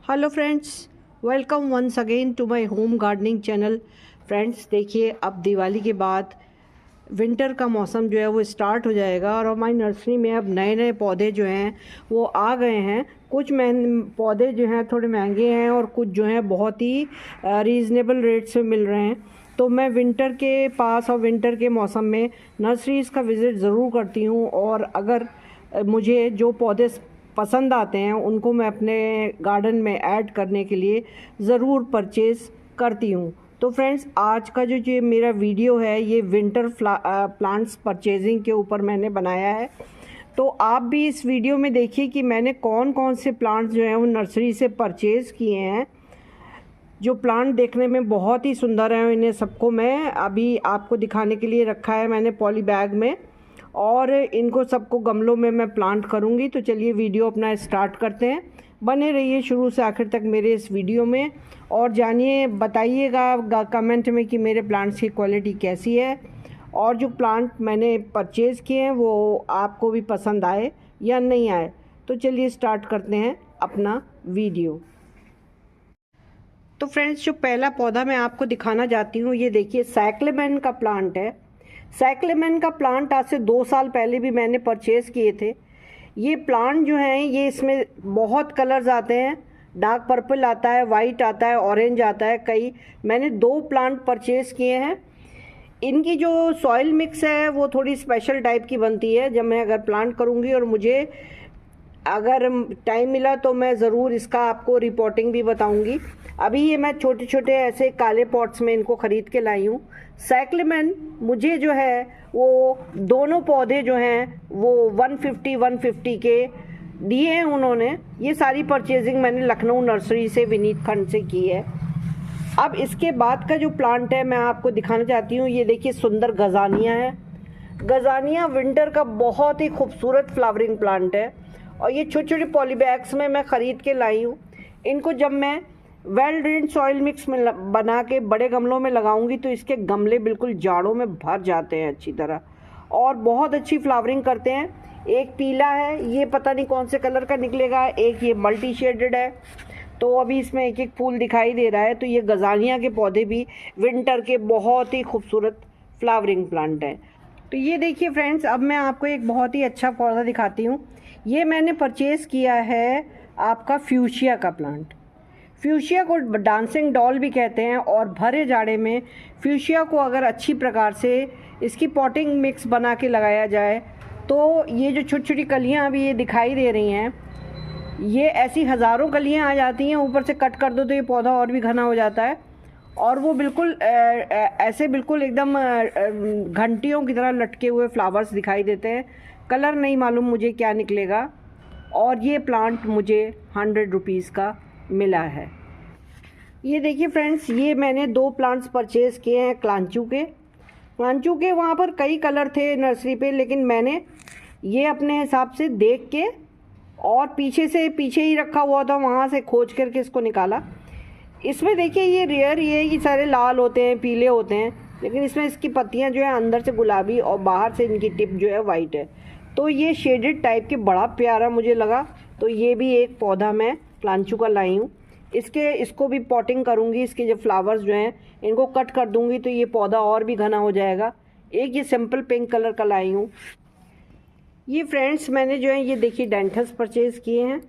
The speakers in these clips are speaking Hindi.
Hello friends, welcome once again to my home gardening channel. Friends देखिए, अब दिवाली के बाद विंटर का मौसम जो है वो स्टार्ट हो जाएगा और हमारी नर्सरी में अब नए नए पौधे जो हैं वो आ गए हैं। कुछ पौधे जो हैं थोड़े महंगे हैं और कुछ जो हैं बहुत ही रीज़नेबल रेट्स में मिल रहे हैं। तो मैं विंटर के पास और विंटर के मौसम में नर्सरीज़ का विज़िट ज़रूर करती हूँ और अगर मुझे जो पौधे पसंद आते हैं उनको मैं अपने गार्डन में ऐड करने के लिए ज़रूर परचेज़ करती हूँ। तो फ्रेंड्स, आज का जो मेरा वीडियो है ये विंटर प्लांट्स परचेजिंग के ऊपर मैंने बनाया है। तो आप भी इस वीडियो में देखिए कि मैंने कौन कौन से प्लांट्स जो हैं वो नर्सरी से परचेज़ किए हैं। जो प्लांट देखने में बहुत ही सुंदर हैं, इन्हें सबको मैं अभी आपको दिखाने के लिए रखा है मैंने पॉली बैग में, और इनको सबको गमलों में मैं प्लांट करूँगी। तो चलिए वीडियो अपना स्टार्ट करते हैं। बने रहिए शुरू से आखिर तक मेरे इस वीडियो में और जानिए, बताइएगा कमेंट में कि मेरे प्लांट्स की क्वालिटी कैसी है और जो प्लांट मैंने परचेज़ किए हैं वो आपको भी पसंद आए या नहीं आए। तो चलिए स्टार्ट करते हैं अपना वीडियो। तो फ्रेंड्स, जो पहला पौधा मैं आपको दिखाना चाहती हूँ, ये देखिए साइक्लेमेन का प्लांट है। साइक्लेमेन का प्लांट आज से 2 साल पहले भी मैंने परचेज़ किए थे। ये प्लांट जो हैं ये इसमें बहुत कलर्स आते हैं, डार्क पर्पल आता है, वाइट आता है, ऑरेंज आता है। मैंने 2 प्लांट परचेज़ किए हैं। इनकी जो सॉइल मिक्स है वो थोड़ी स्पेशल टाइप की बनती है। जब मैं अगर प्लांट करूँगी और मुझे अगर टाइम मिला तो मैं ज़रूर इसका आपको रिपोर्टिंग भी बताऊंगी। अभी ये मैं छोटे छोटे ऐसे काले पॉट्स में इनको ख़रीद के लाई हूँ। साइक्लेमेन मुझे जो है वो दोनों पौधे जो हैं वो 150 के दिए हैं उन्होंने। ये सारी परचेजिंग मैंने लखनऊ नर्सरी से विनीत खंड से की है। अब इसके बाद का जो प्लांट है मैं आपको दिखाना चाहती हूँ। ये देखिए सुंदर गजानिया है। गजानिया विंटर का बहुत ही खूबसूरत फ्लावरिंग प्लांट है और ये छोटे छोटे पॉली बैग्स में मैं ख़रीद के लाई हूँ। इनको जब मैं वेल ड्रेन सॉइल मिक्स में बना के बड़े गमलों में लगाऊंगी तो इसके गमले बिल्कुल जाड़ों में भर जाते हैं अच्छी तरह और बहुत अच्छी फ्लावरिंग करते हैं। एक पीला है, ये पता नहीं कौन से कलर का निकलेगा, एक ये मल्टी शेडेड है। तो अभी इसमें एक एक फूल दिखाई दे रहा है। तो ये गजानिया के पौधे भी विंटर के बहुत ही खूबसूरत फ्लावरिंग प्लांट हैं। तो ये देखिए फ्रेंड्स, अब मैं आपको एक बहुत ही अच्छा पौधा दिखाती हूँ। ये मैंने परचेज़ किया है आपका फ्यूशिया का प्लांट। फ्यूशिया को डांसिंग डॉल भी कहते हैं और भरे जाड़े में फ्यूशिया को अगर अच्छी प्रकार से इसकी पॉटिंग मिक्स बना के लगाया जाए तो ये जो छोटी छोटी कलियाँ अभी ये दिखाई दे रही हैं, ये ऐसी हज़ारों कलियाँ आ जाती हैं। ऊपर से कट कर दो तो ये पौधा और भी घना हो जाता है और वो बिल्कुल ऐसे बिल्कुल एकदम घंटियों की तरह लटके हुए फ्लावर्स दिखाई देते हैं। कलर नहीं मालूम मुझे क्या निकलेगा। और ये प्लांट मुझे 100 रुपीज़ का मिला है। ये देखिए फ्रेंड्स, ये मैंने 2 प्लांट्स परचेज़ किए हैं क्लांचू के। वहाँ पर कई कलर थे नर्सरी पे, लेकिन मैंने ये अपने हिसाब से देख के और पीछे ही रखा हुआ था, वहाँ से खोज करके इसको निकाला। इसमें देखिए ये रेयर ये है कि सारे लाल होते हैं, पीले होते हैं, लेकिन इसमें इसकी पत्तियाँ जो है अंदर से गुलाबी और बाहर से इनकी टिप जो है वाइट है। तो ये शेडेड टाइप के बड़ा प्यारा मुझे लगा। तो ये भी एक पौधा मैं क्लांचू का लाई हूँ। इसको भी पॉटिंग करूँगी। इसके जो फ्लावर्स जो हैं इनको कट कर दूँगी तो ये पौधा और भी घना हो जाएगा। एक ये सिंपल पिंक कलर का लाई हूँ। ये फ्रेंड्स मैंने जो है ये देखिए डेंथस परचेज़ किए हैं।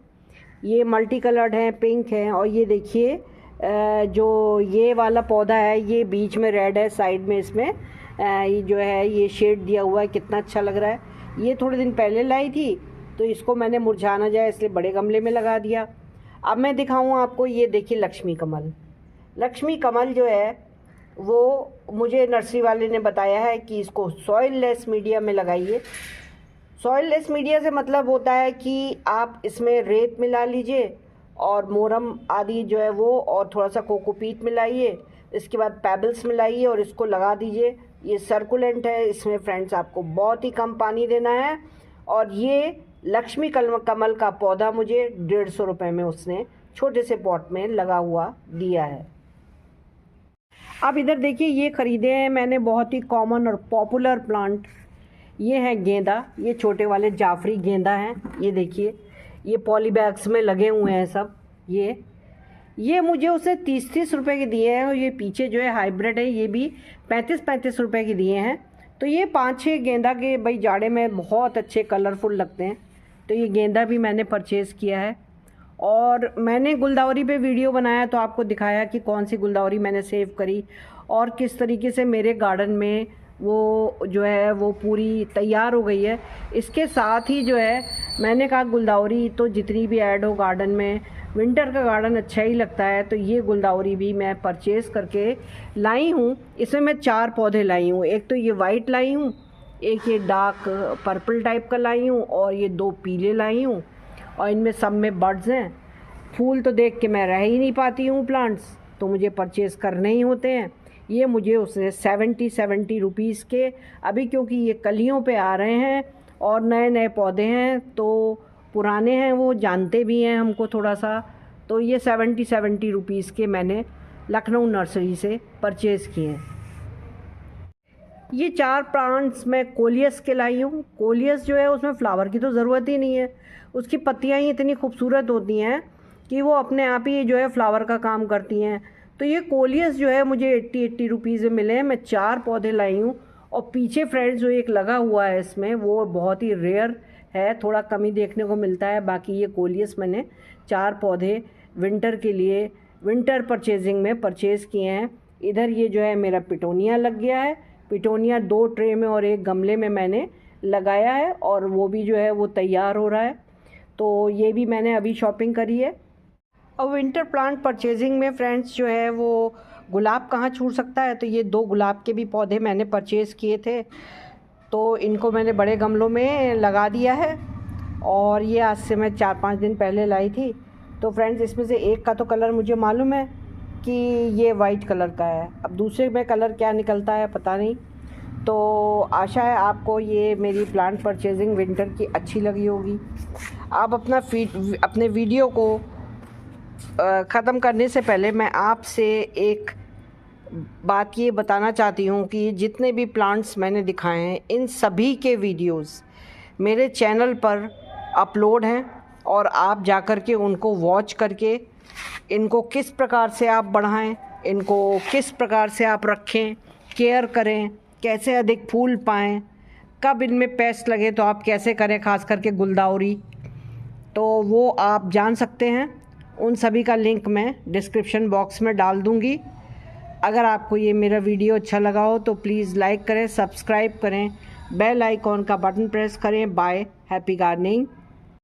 ये मल्टी कलर्ड हैं, पिंक हैं। और ये देखिए जो ये वाला पौधा है ये बीच में रेड है, साइड में इसमें ये जो है ये शेड दिया हुआ है, कितना अच्छा लग रहा है। ये थोड़े दिन पहले लाई थी तो इसको मैंने मुरझा ना जाए इसलिए बड़े गमले में लगा दिया। अब मैं दिखाऊँ आपको, ये देखिए लक्ष्मी कमल जो है वो मुझे नर्सरी वाले ने बताया है कि इसको सॉइल लेस मीडिया में लगाइए। सॉइल लेस मीडिया से मतलब होता है कि आप इसमें रेत मिला लीजिए और मोरम आदि जो है वो, और थोड़ा सा कोकोपीट मिलाइए, इसके बाद पेबल्स मिलाइए और इसको लगा दीजिए। ये सर्कुलेंट है, इसमें फ्रेंड्स आपको बहुत ही कम पानी देना है। और ये लक्ष्मी कमल का पौधा मुझे 150 रुपये में उसने छोटे से पॉट में लगा हुआ दिया है। अब इधर देखिए, ये ख़रीदे हैं मैंने बहुत ही कॉमन और पॉपुलर प्लांट। ये है गेंदा, ये छोटे वाले जाफरी गेंदा हैं। ये देखिए ये पॉली बैग्स में लगे हुए हैं सब। ये ये मुझे उसने 30-30 रुपये के दिए हैं, और ये पीछे जो है हाइब्रिड है ये भी 35-35 रुपये के दिए हैं। तो ये 5-6 गेंदा के भाई जाड़े में बहुत अच्छे कलरफुल लगते हैं, तो ये गेंदा भी मैंने परचेज़ किया है। और मैंने गुलदाउरी पे वीडियो बनाया तो आपको दिखाया कि कौन सी गुलदाउरी मैंने सेव करी और किस तरीके से मेरे गार्डन में वो जो है वो पूरी तैयार हो गई है। इसके साथ ही जो है मैंने कहा गुलदाउरी तो जितनी भी ऐड हो गार्डन में, विंटर का गार्डन अच्छा ही लगता है, तो ये गुलदाउरी भी मैं परचेज़ करके लाई हूँ। इसमें मैं 4 पौधे लाई हूँ। एक तो ये वाइट लाई हूँ, एक ये डार्क पर्पल टाइप का लाई हूँ, और ये 2 पीले लाई हूँ, और इनमें सब में बर्ड्स हैं। फूल तो देख के मैं रह ही नहीं पाती हूँ, प्लांट्स तो मुझे परचेज़ करने ही होते हैं। ये मुझे उसने 70 रुपीज़ के, अभी क्योंकि ये कलियों पे आ रहे हैं और नए नए पौधे हैं, तो पुराने हैं वो जानते भी हैं हमको थोड़ा सा, तो ये 70 रुपीज़ के मैंने लखनऊ नर्सरी से परचेज़ किए हैं। ये 4 प्लांट्स मैं कोलियस के लाई हूँ। कोलियस जो है उसमें फ्लावर की तो ज़रूरत ही नहीं है, उसकी पत्तियाँ ही इतनी खूबसूरत होती हैं कि वो अपने आप ही जो है फ्लावर का काम करती हैं। तो ये कोलियस जो है मुझे 80 रुपीज़ में मिले हैं। मैं 4 पौधे लाई हूँ, और पीछे फ्रेंड्स जो एक लगा हुआ है इसमें वो बहुत ही रेयर है, थोड़ा कम ही देखने को मिलता है। बाकी ये कोलियस मैंने 4 पौधे विंटर के लिए विंटर परचेजिंग में परचेज़ किए हैं। इधर ये जो है मेरा पिटोनिया लग गया है। पिटोनिया 2 ट्रे में और 1 गमले में मैंने लगाया है, और वो भी जो है वो तैयार हो रहा है। तो ये भी मैंने अभी शॉपिंग करी है। और विंटर प्लांट परचेजिंग में फ्रेंड्स जो है वो गुलाब कहाँ छूट सकता है, तो ये 2 गुलाब के भी पौधे मैंने परचेज़ किए थे, तो इनको मैंने बड़े गमलों में लगा दिया है। और ये आज से मैं 4-5 दिन पहले लाई थी। तो फ्रेंड्स इसमें से एक का तो कलर मुझे मालूम है कि ये वाइट कलर का है, अब दूसरे में कलर क्या निकलता है पता नहीं। तो आशा है आपको ये मेरी प्लांट परचेजिंग विंटर की अच्छी लगी होगी। आप अपने वीडियो को ख़त्म करने से पहले मैं आपसे एक बात ये बताना चाहती हूँ कि जितने भी प्लांट्स मैंने दिखाए हैं इन सभी के वीडियोस मेरे चैनल पर अपलोड हैं, और आप जाकर के उनको वॉच करके इनको किस प्रकार से आप बढ़ाएं, इनको किस प्रकार से आप रखें, केयर करें, कैसे अधिक फूल पाएँ, कब इनमें पेस्ट लगे तो आप कैसे करें, ख़ास करके गुलदाउरी, तो वो आप जान सकते हैं। उन सभी का लिंक मैं डिस्क्रिप्शन बॉक्स में डाल दूँगी। अगर आपको ये मेरा वीडियो अच्छा लगा हो तो प्लीज़ लाइक करें, सब्सक्राइब करें, बेल आइकॉन का बटन प्रेस करें। Bye, happy gardening.